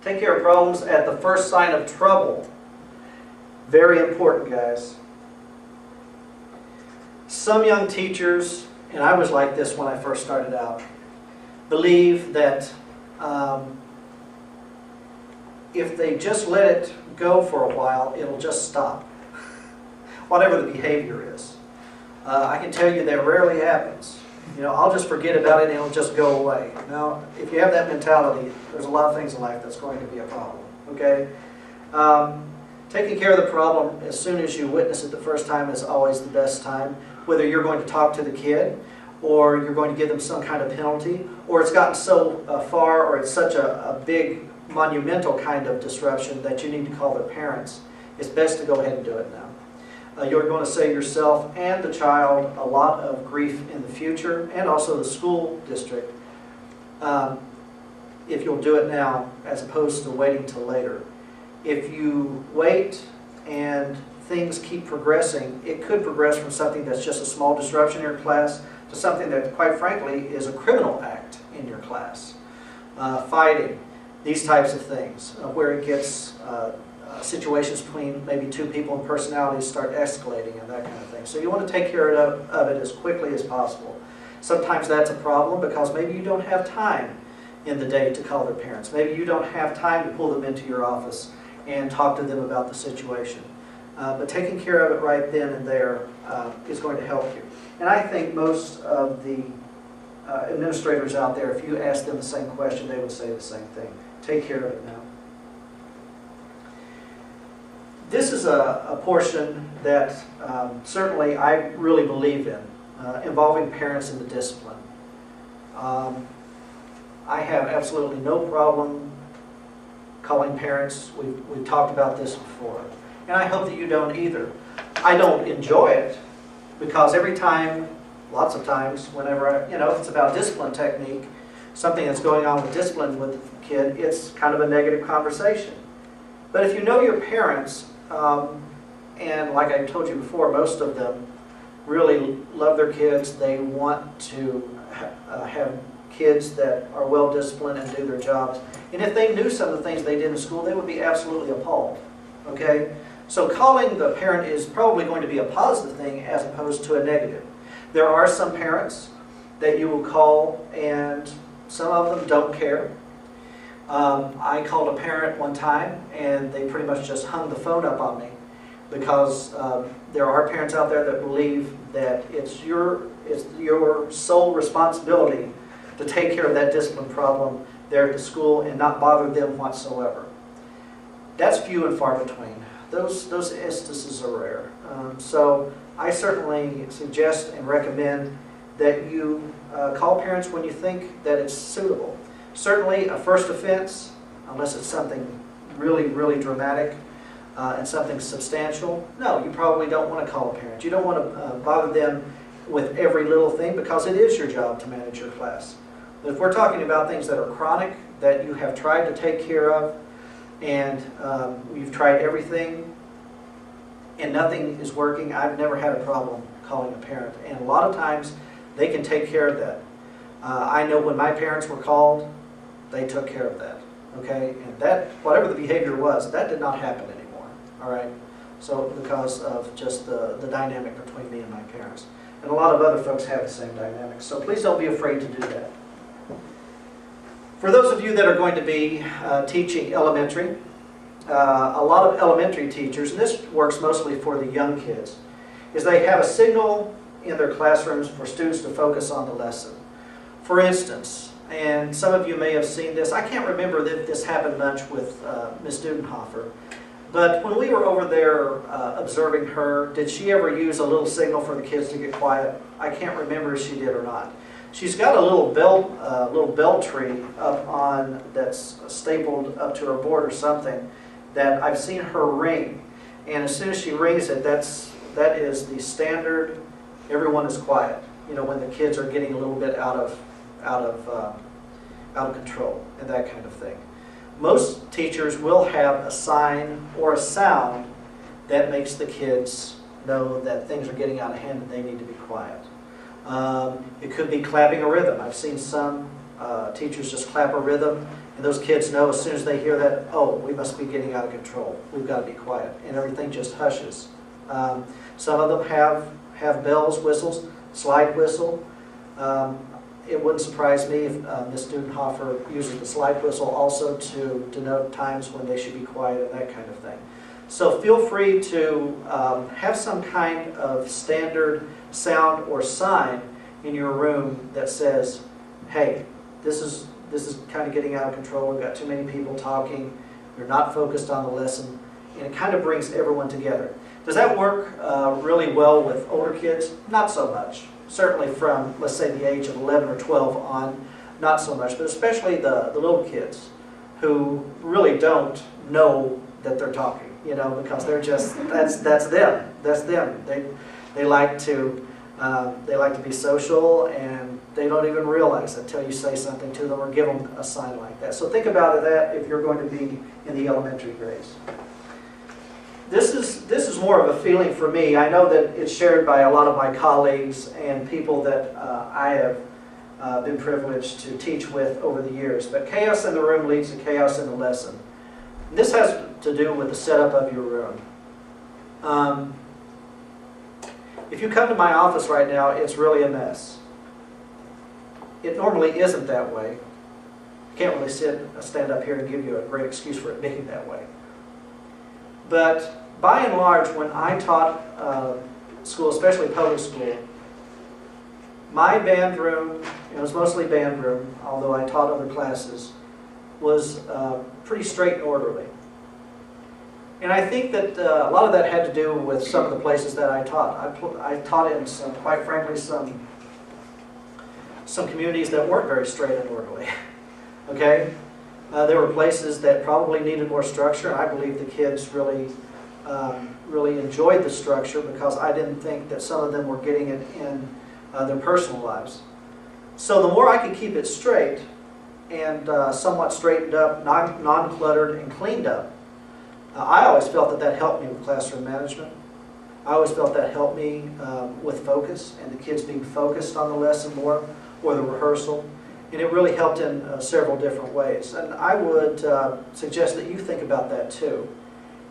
Take care of problems at the first sign of trouble. Very important, guys. Some young teachers, and I was like this when I first started out, believe that if they just let it go for a while, it'll just stop. Whatever the behavior is. I can tell you that rarely happens. You know, I'll just forget about it and it'll just go away. Now, if you have that mentality, there's a lot of things in life that's going to be a problem. Okay? Taking care of the problem as soon as you witness it the first time is always the best time. Whether you're going to talk to the kid, or you're going to give them some kind of penalty, or it's gotten so far, or it's such a big, monumental kind of disruption that you need to call their parents, it's best to go ahead and do it now. You're going to save yourself and the child a lot of grief in the future, and also the school district, if you'll do it now as opposed to waiting till later. If you wait and things keep progressing, it could progress from something that's just a small disruption in your class to something that, quite frankly, is a criminal act in your class. Fighting, these types of things, where it gets situations between maybe two people and personalities start escalating and that kind of thing. So you want to take care of it as quickly as possible. Sometimes that's a problem because maybe you don't have time in the day to call their parents. Maybe you don't have time to pull them into your office and talk to them about the situation. But taking care of it right then and there is going to help you. And I think most of the administrators out there, if you ask them the same question, they would say the same thing. Take care of it now. This is a portion that certainly I really believe in, involving parents in the discipline. I have absolutely no problem calling parents. We've talked about this before. And I hope that you don't either. I don't enjoy it because every time, lots of times, whenever if it's about discipline technique, something that's going on with discipline with the kid, it's kind of a negative conversation. But if you know your parents, and like I told you before, most of them really love their kids. They want to have kids that are well disciplined and do their jobs. And if they knew some of the things they did in school, they would be absolutely appalled. Okay? So calling the parent is probably going to be a positive thing as opposed to a negative. There are some parents that you will call and some of them don't care. I called a parent one time and they pretty much just hung the phone up on me because there are parents out there that believe that it's your sole responsibility to take care of that discipline problem there at the school and not bother them whatsoever. That's few and far between. Those instances are rare. So I certainly suggest and recommend that you call parents when you think that it's suitable. Certainly a first offense, unless it's something really, really dramatic and something substantial, no, you probably don't want to call a parent. You don't want to bother them with every little thing because it is your job to manage your class. But if we're talking about things that are chronic, that you have tried to take care of, and you've tried everything and nothing is working, I've never had a problem calling a parent. And a lot of times they can take care of that. I know when my parents were called, they took care of that. Okay? And that, whatever the behavior was, that did not happen anymore. All right? So because of just the dynamic between me and my parents. And a lot of other folks have the same dynamic. So please don't be afraid to do that. For those of you that are going to be teaching elementary, a lot of elementary teachers, and this works mostly for the young kids, is they have a signal in their classrooms for students to focus on the lesson. For instance, and some of you may have seen this, I can't remember if this happened much with Ms. Dudenhofer, but when we were over there observing her, did she ever use a little signal for the kids to get quiet? I can't remember if she did or not. She's got a little bell tree up on that's stapled up to her board or something that I've seen her ring, and as soon as she rings it, that is the standard. Everyone is quiet. You know, when the kids are getting a little bit out of control and that kind of thing. Most teachers will have a sign or a sound that makes the kids know that things are getting out of hand and they need to be quiet. It could be clapping a rhythm. I've seen some teachers just clap a rhythm And those kids know as soon as they hear that, oh, we must be getting out of control. We've got to be quiet. And everything just hushes. Some of them have bells, whistles, slide whistle. It wouldn't surprise me if Ms. Dudenhofer uses the slide whistle also to denote times when they should be quiet and that kind of thing. So feel free to have some kind of standard sound or sign in your room that says, hey, this is kind of getting out of control. We've got too many people talking. We're not focused on the lesson. And it kind of brings everyone together. Does that work really well with older kids? Not so much. Certainly from, let's say, the age of 11 or 12 on, not so much. But especially the little kids who really don't know that they're talking, you know, because they're just, that's them. That's them. They like to be social, and they don't even realize it until you say something to them or give them a sign like that. So think about that if you're going to be in the elementary grades. This is more of a feeling for me. I know that it's shared by a lot of my colleagues and people that I have been privileged to teach with over the years. But chaos in the room leads to chaos in the lesson. And this has to do with the setup of your room. If you come to my office right now, it's really a mess. It normally isn't that way. I can't really stand up here and give you a great excuse for it being that way. But by and large, when I taught school, especially public school, my band room, it was mostly band room, although I taught other classes, was pretty straight and orderly. And I think that a lot of that had to do with some of the places that I taught. I taught in some, quite frankly, some communities that weren't very straight and orderly. Okay? There were places that probably needed more structure, and I believe the kids really enjoyed the structure because I didn't think that some of them were getting it in their personal lives. So the more I could keep it straight and somewhat straightened up, non-cluttered, and cleaned up, I always felt that that helped me with classroom management. I always felt that helped me with focus and the kids being focused on the lesson more or the rehearsal. And it really helped in several different ways. And I would suggest that you think about that too.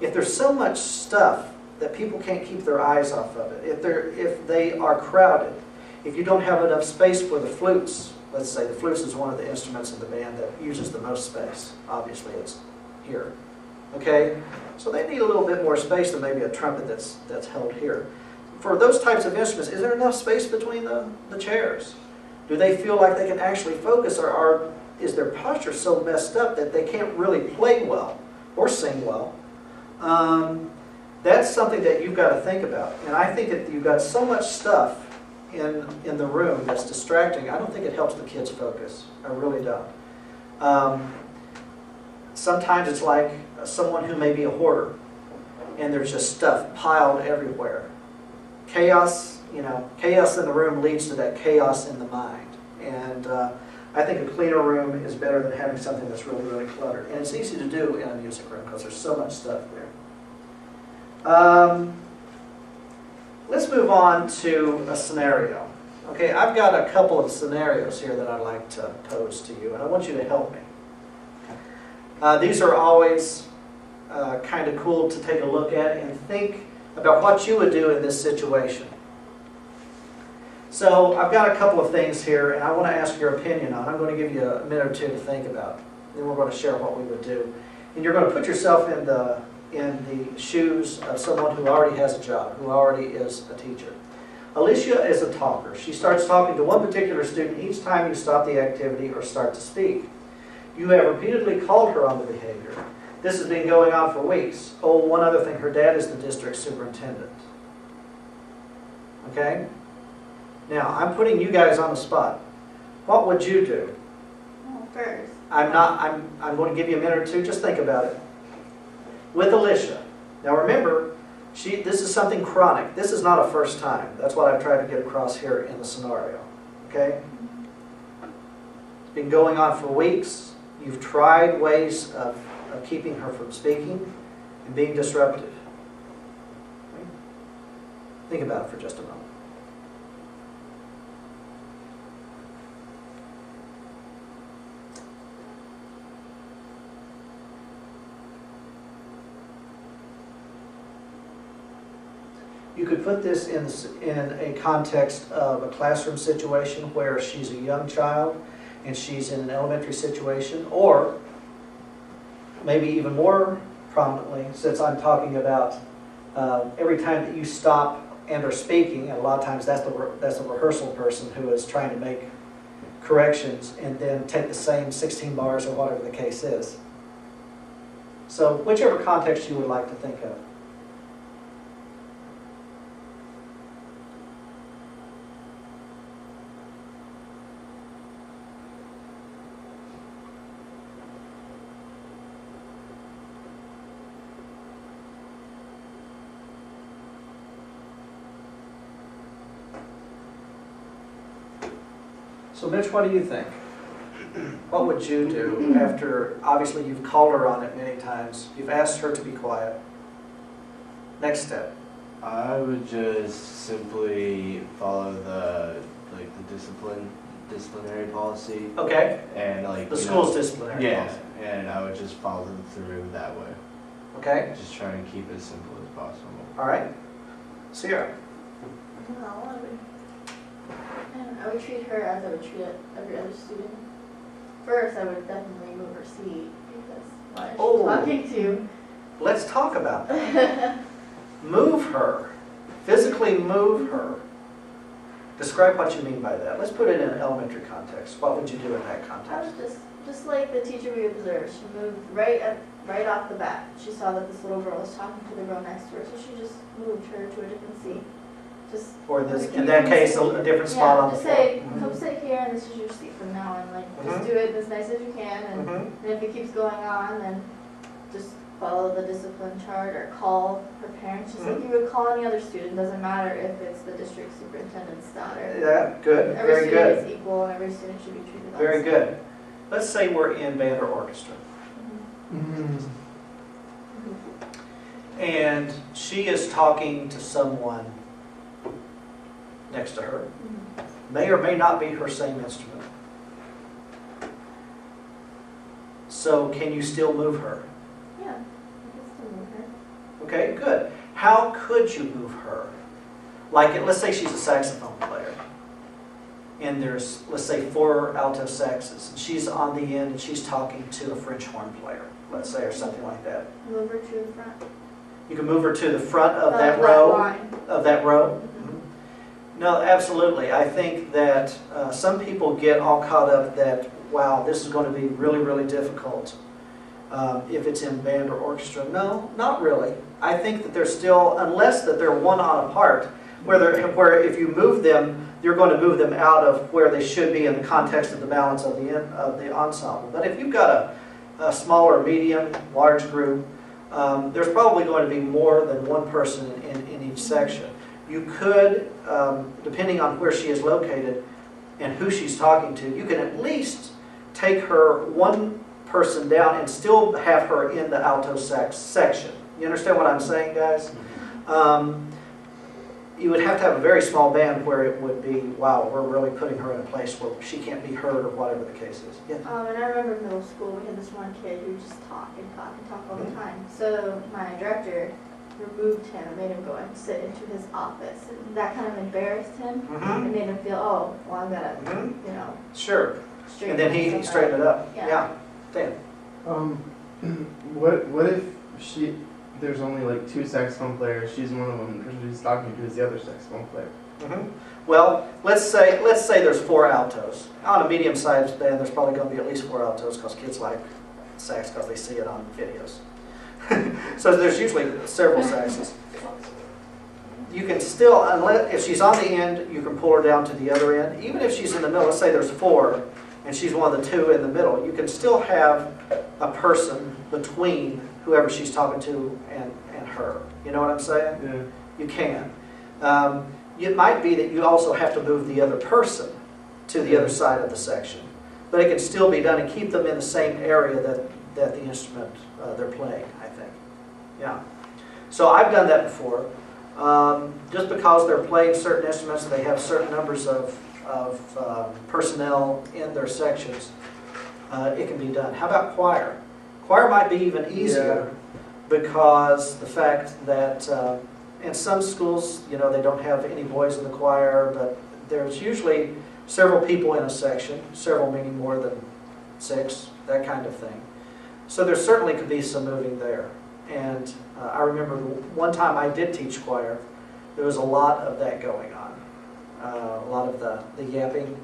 If there's so much stuff that people can't keep their eyes off of it, if they are crowded, if you don't have enough space for the flutes, let's say the flutes is one of the instruments in the band that uses the most space. Obviously it's here. Okay? So they need a little bit more space than maybe a trumpet that's held here. For those types of instruments, is there enough space between the chairs? Do they feel like they can actually focus, or is their posture so messed up that they can't really play well or sing well? That's something that you've got to think about. And I think that you've got so much stuff in the room that's distracting. I don't think it helps the kids focus. I really don't. Sometimes it's like someone who may be a hoarder, and there's just stuff piled everywhere. Chaos, you know, chaos in the room leads to that chaos in the mind. And I think a cleaner room is better than having something that's really, really cluttered. And it's easy to do in a music room because there's so much stuff there. Let's move on to a scenario. Okay, I've got a couple of scenarios here that I'd like to pose to you, and I want you to help me. These are always kind of cool to take a look at and think about what you would do in this situation. So I've got a couple of things here, and I want to ask your opinion on. I'm going to give you a minute or two to think about. Then we're going to share what we would do. And you're going to put yourself in the shoes of someone who already has a job, who already is a teacher. Alicia is a talker. She starts talking to one particular student each time you stop the activity or start to speak. You have repeatedly called her on the behavior. This has been going on for weeks. Oh, one other thing, her dad is the district superintendent. Okay? Now, I'm putting you guys on the spot. What would you do? Well, first. I'm going to give you a minute or two. Just think about it. With Alicia. Now remember, this is something chronic. This is not a first time. That's what I've tried to get across here in the scenario. Okay? It's been going on for weeks. You've tried ways of keeping her from speaking and being disruptive. Okay? Think about it for just a moment. You could put this in a context of a classroom situation where she's a young child and she's in an elementary situation, or maybe even more prominently, since I'm talking about every time that you stop and are speaking, and a lot of times that's the rehearsal person who is trying to make corrections and then take the same 16 bars or whatever the case is. So whichever context you would like to think of. So Mitch, what do you think? What would you do after, obviously you've called her on it many times, you've asked her to be quiet. Next step. I would just simply follow the disciplinary policy. Okay. And the school's disciplinary policy. And I would just follow through that way. Okay. Just try and keep it as simple as possible. All right. Sierra. Well, I would treat her as I would treat every other student. First, I would definitely move her seat because why is she talking to? Let's talk about that. Move her. Physically move her. Describe what you mean by that. Let's put it in an elementary context. What would you do in that context? I was just like the teacher we observed. She moved right off the bat. She saw that this little girl was talking to the girl next to her, so she just moved her to a different seat. Or in that case, a different spot on the floor. Just say, come sit here and this is your seat from now on. Like, just do it as nice as you can, and if it keeps going on, then just follow the discipline chart or call her parents, just like you would call any other student. Doesn't matter if it's the district superintendent's daughter. Yeah, good. Very good. Every student is equal and every student should be treated Very good. Let's say we're in band or orchestra. And she is talking to someone next to her. May or may not be her same instrument. So can you still move her? Yeah, I can still move her. Okay, good. How could you move her? Like, let's say she's a saxophone player. And there's, let's say, 4 alto saxes. And she's on the end and she's talking to a French horn player, let's say, or something like that. Move her to the front. You can move her to the front of that row? Line. Of that row? No, absolutely. I think that some people get all caught up that, wow, this is going to be really, really difficult if it's in band or orchestra. No, not really. I think that they're still, unless that they're one on apart, where if you move them, you're going to move them out of where they should be in the context of the balance of the ensemble. But if you've got a smaller, medium, large group, there's probably going to be more than one person in each section. You could, depending on where she is located and who she's talking to, you can at least take her one person down and still have her in the alto sax section. You understand what I'm saying, guys? You would have to have a very small band where it would be, wow, we're really putting her in a place where she can't be heard or whatever the case is. Yeah. And I remember in middle school we had this one kid who would just talk and talk and talk all the time. So my director removed him and made him go and sit into his office. And that kind of embarrassed him and made him feel, oh, well, I'm gonna, you know. Sure. And then he straightened it up. Yeah. Dan. What if there's only like 2 saxophone players, she's one of them, and the person she's talking to is the other saxophone player? Well, let's say there's 4 altos. On a medium-sized band, there's probably going to be at least 4 altos because kids like sax because they see it on videos. So there's usually several saxes. You can still, if she's on the end, you can pull her down to the other end. Even if she's in the middle, let's say there's 4, and she's one of the 2 in the middle, you can still have a person between whoever she's talking to and her. You know what I'm saying? Yeah. You can. It might be that you also have to move the other person to the other side of the section. But it can still be done and keep them in the same area that the instrument they're playing, I think. Yeah. So I've done that before. Just because they're playing certain instruments, they have certain numbers of personnel in their sections, it can be done. How about choir? Choir might be even easier because the fact that, And some schools, you know, they don't have any boys in the choir, but there's usually several people in a section, several meaning more than 6, that kind of thing. So there certainly could be some moving there. And I remember one time I did teach choir, there was a lot of that going on. A lot of the yapping.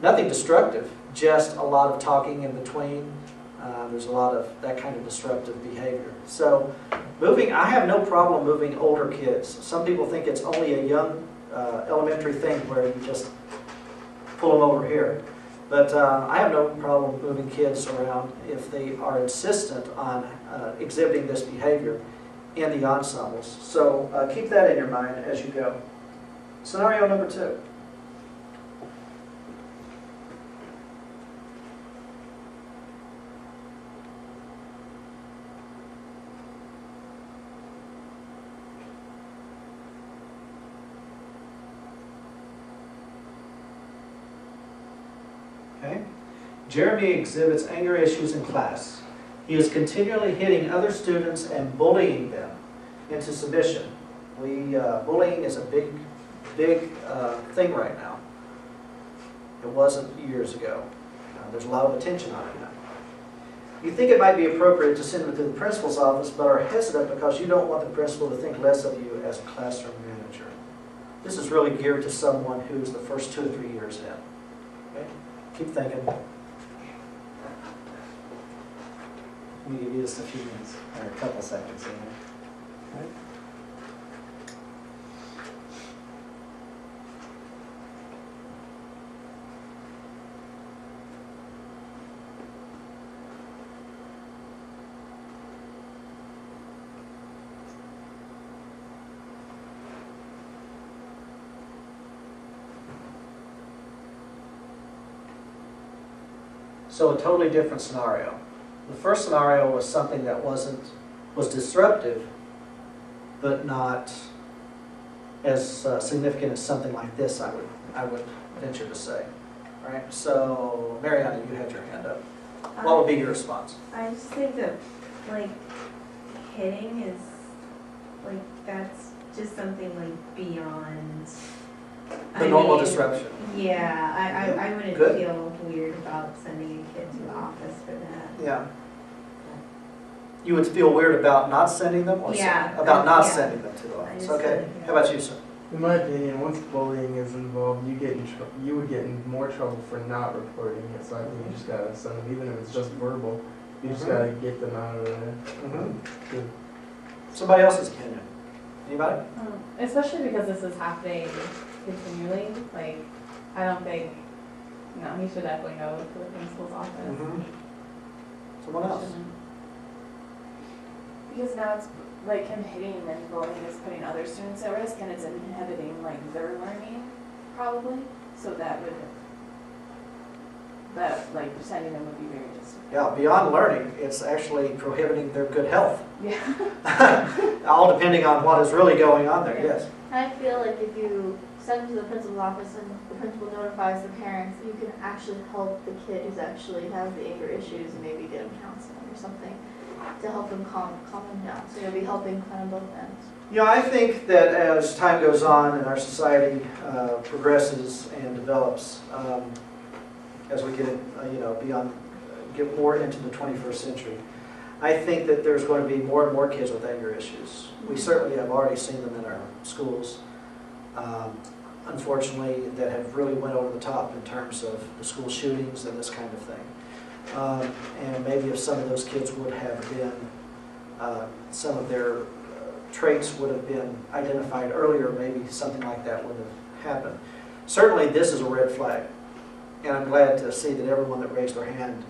Nothing destructive, just a lot of talking in between. There's a lot of that kind of disruptive behavior. So moving, I have no problem moving older kids. Some people think it's only a young elementary thing where you just pull them over here. But I have no problem moving kids around if they are insistent on exhibiting this behavior in the ensembles. So keep that in your mind as you go. Scenario number 2. Okay. Jeremy exhibits anger issues in class. He is continually hitting other students and bullying them into submission. Bullying is a big thing right now. It wasn't years ago. There's a lot of attention on it now. You think it might be appropriate to send him to the principal's office, but are hesitant because you don't want the principal to think less of you as a classroom manager. This is really geared to someone who's the first 2 or 3 years in. Okay? Keep thinking. Let me give you just a few minutes, or a couple seconds here. Okay? So a totally different scenario. The first scenario was something that was disruptive, but not as significant as something like this, I would venture to say. All right, so Mariana, you had your hand up. What would be your response? I just think that, like, hitting is, like, that's just something, like, beyond... The normal disruption. Yeah, I wouldn't Good. feel weird about sending a kid to the office for that. Yeah. You would feel weird about not sending them, or Yeah. about not Yeah. sending them to the I office. just Okay. feel like, yeah. How about you, sir? In my opinion, once bullying is involved, you would get in more trouble for not reporting it. So I think you just gotta send them, even if it's just verbal. You just gotta get them out of there. Good. Somebody else's opinion. Anybody? Especially because this is happening continually, like, I don't think, no, he should definitely go to the principal's office. Someone else? Because now it's like him hitting and bullying is putting other students at risk, and it's inhibiting like their learning probably. So that like sending them would be very disrespectful. Yeah, beyond learning, it's actually prohibiting their good health. Yeah. All depending on what is really going on there, yes. I feel like if you send them to the principal's office and the principal notifies the parents, you can actually help the kid who's actually has the anger issues and maybe get him counseling or something to help them calm them down. So you'll be helping kind of both ends. Yeah, I think that as time goes on and our society progresses and develops, as we get get more into the 21st century, I think that there's going to be more and more kids with anger issues. We certainly have already seen them in our schools, unfortunately, that have really went over the top in terms of the school shootings and this kind of thing. And maybe if some of those kids would have been, some of their traits would have been identified earlier, maybe something like that would have happened. Certainly this is a red flag, and I'm glad to see that everyone that raised their hand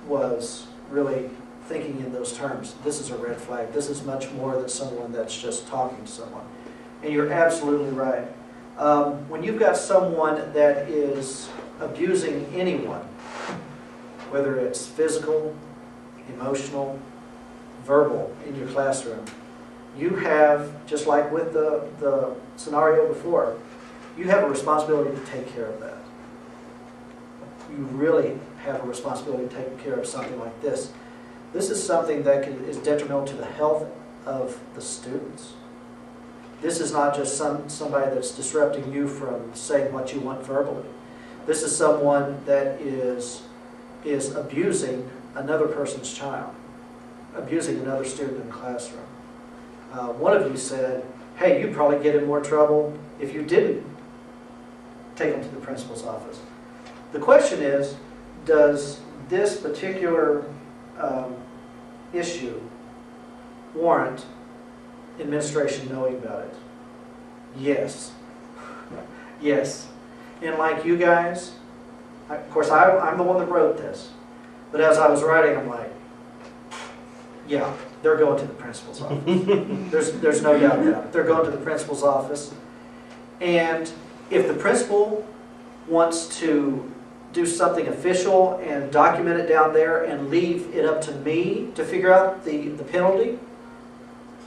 was really thinking in those terms. This is a red flag. This is much more than someone that's just talking to someone. And you're absolutely right. When you've got someone that is abusing anyone, whether it's physical, emotional, verbal in your classroom, you have, just like with the scenario before, you have a responsibility to take care of that. You really have a responsibility to take care of something like this. This is something that is detrimental to the health of the students. This is not just somebody that's disrupting you from saying what you want verbally. This is someone that is abusing another person's child, abusing another student in the classroom. One of you said, hey, you'd probably get in more trouble if you didn't take them to the principal's office. The question is, does this particular issue warrant administration knowing about it? Yes. Yes. And like you guys, of course I'm the one that wrote this, but as I was writing, I'm like, yeah, they're going to the principal's office. There's no doubt about it. They're going to the principal's office. And if the principal wants to do something official and document it down there and leave it up to me to figure out the penalty,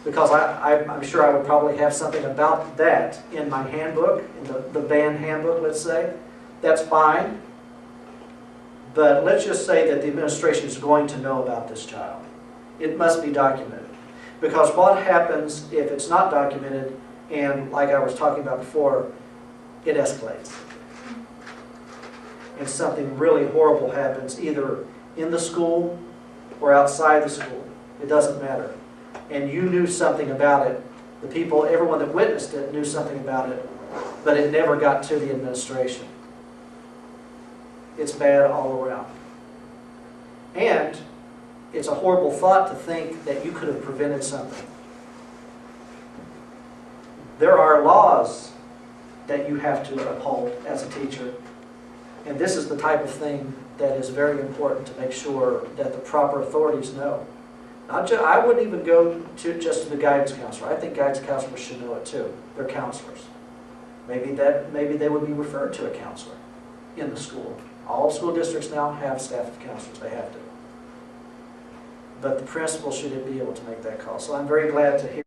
because I'm sure I would probably have something about that in my handbook, in the band handbook, let's say, that's fine. But let's just say that the administration is going to know about this child. It must be documented. Because what happens if it's not documented and, like I was talking about before, it escalates? And something really horrible happens either in the school or outside the school. It doesn't matter. And you knew something about it. The people, everyone that witnessed it knew something about it, but it never got to the administration. It's bad all around. And it's a horrible thought to think that you could have prevented something. There are laws that you have to uphold as a teacher. And this is the type of thing that is very important to make sure that the proper authorities know. I wouldn't even go just to the guidance counselor. I think guidance counselors should know it too. They're counselors. Maybe they would be referred to a counselor in the school. All school districts now have staff of counselors. They have to. But the principal should be able to make that call. So I'm very glad to hear